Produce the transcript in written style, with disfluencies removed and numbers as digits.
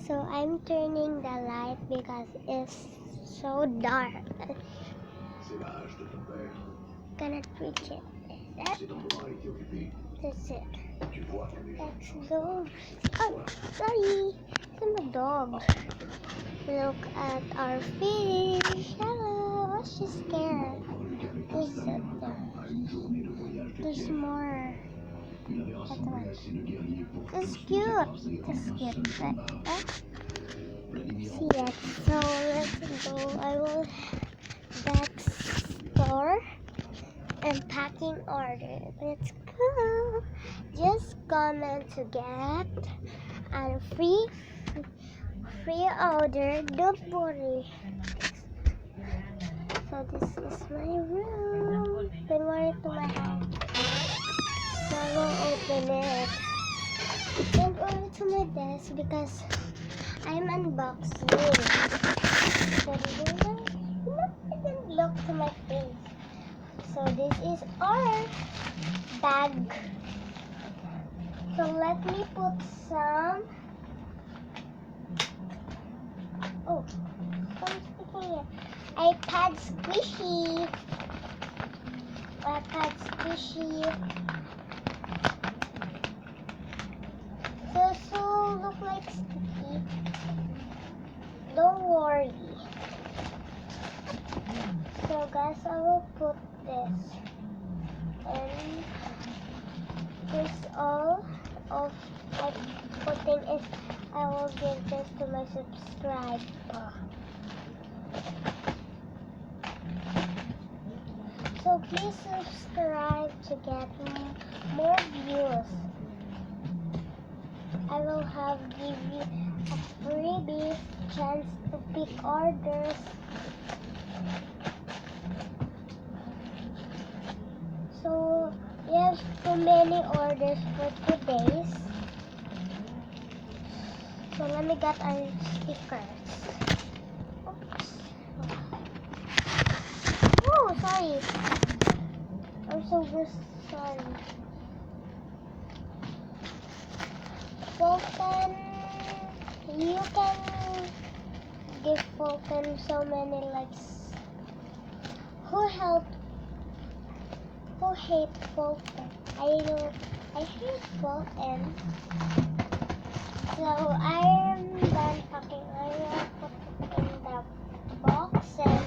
so I'm turning the light because it's so dark. Cannot reach it. That's it. Let's go. Oh, sorry. It's a dog. Look at our fish. Hello. What's she scared? There's more. That's cute. That's cute. See it. So let's go. I will back store and packing order. Let's go. Just comment to get a free order. Don't worry. So this is my room. Don't worry to my house. So I will open it. Don't worry to my desk because I'm unboxing. So I didn't look to my face. So this is our bag. So let me put some. Oh, some sticking here. iPad squishy. iPad squishy. So look like sticky. Don't worry. So guys, I will put this. And this all of I putting is I will give this to my subscriber. So please subscribe to get more views. I will give you a freebie chance to pick orders. So we have so many orders for 2 days. So let me get our stickers. Oops. Oh, sorry. I'm so sorry. Fulton, you can give Fulton so many likes. Who hate Fulton? I hate Fulton. So I'm done talking. I will put it in the boxes.